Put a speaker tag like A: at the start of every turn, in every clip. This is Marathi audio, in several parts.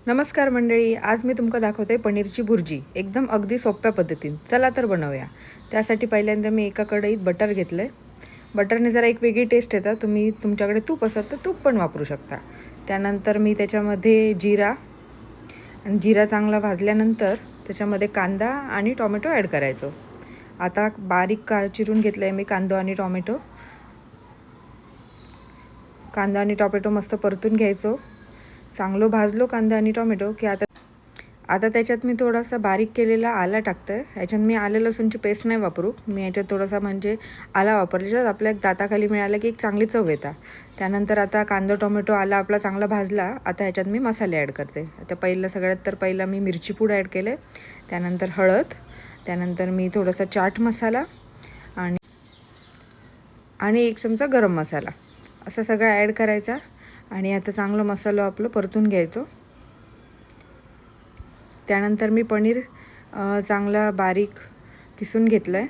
A: नमस्कार मंडळी, आज मी तुमका दाखवते पनीरची भुर्जी एकदम अगदी सोप्या पद्धतीने. चला तर बनवूया. त्यासाठी पहिल्यांदा मी एका कढईत बटर घेतलंय. बटरने जरा एक वेगळी टेस्ट येतात. तुम्ही तुमच्याकडे तूप असेल तर तूप पण वापरू शकता. त्यानंतर मी त्याच्यामध्ये जिरा चांगला भाजल्यानंतर त्याच्यामध्ये कांदा आणि टोमॅटो ॲड करायचो. आता बारीक चिरून घेतलंय मी कांदा आणि टोमॅटो. कांदा आणि टोमॅटो मस्त परतून घ्यायचो. चांगलं भाजलो कांदा आणि टोमॅटो की आता त्याच्यात मी थोडासा बारीक केलेला आला टाकतोय. याच्यात मी आलं लसूणची पेस्ट नाही वापरू. मी याच्यात थोडासा म्हणजे आला वापरला, ज्यात आपल्या दाताखाली मिळाला की एक चांगली चव येतात. त्यानंतर आता कांदा टोमॅटो आला आपला चांगला भाजला. आता ह्याच्यात मी मसाले ॲड करते. आता पहिला मी मिरची पूड ॲड केले, त्यानंतर हळद, त्यानंतर मी थोडासा चाट मसाला आणि एक चमचा गरम मसाला असं सगळं ॲड करायचा. आणि आता चांगलं मसाला आपलं परतून घ्यायचं. त्यानंतर मी पनीर चांगला बारीक किसून घेतलं आहे.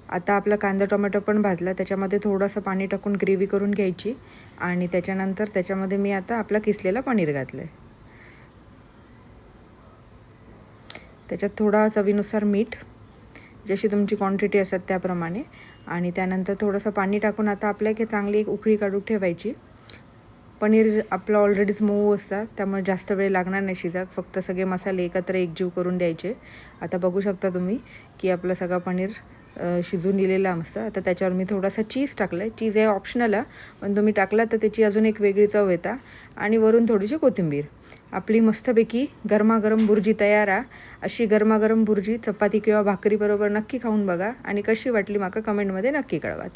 A: आता आपला कांदा टोमॅटो पण भाजला. त्याच्यामध्ये थोडंसं पाणी टाकून ग्रेव्ही करून घ्यायची आणि त्याच्यानंतर त्याच्यामध्ये मी आता आपला किसलेला पनीर घातलं आहे. त्याच्यात थोडा चवीनुसार मीठ, जशी तुमची क्वांटिटी असतात त्याप्रमाणे, आणि त्यानंतर थोडंसं पाणी टाकून आता आपल्याला चांगली एक उकळी काढून ठेवायची. पनीर आपलं ऑलरेडीच मऊ असतात, त्यामुळे जास्त वेळ लागणार नाही शिजाक. फक्त सगळे मसाले एकत्र एकजीव करून द्यायचे. आता बघू शकता तुम्ही की आपलं सगळं पनीर शिजून दिलेलं मस्त. आता त्याच्यावर मी थोडासा चीज टाकलं आहे. चीज हे ऑप्शनल आहे, पण तुम्ही टाकला तर त्याची अजून एक वेगळी चव येतात. आणि वरून थोडीशी कोथिंबीर. आपली मस्तपैकी गरमागरम भुर्जी तयार आहे. अशी गरमागरम भुर्जी चपाती किंवा भाकरीबरोबर नक्की खाऊन बघा आणि कशी वाटली माका कमेंटमध्ये नक्की कळवा.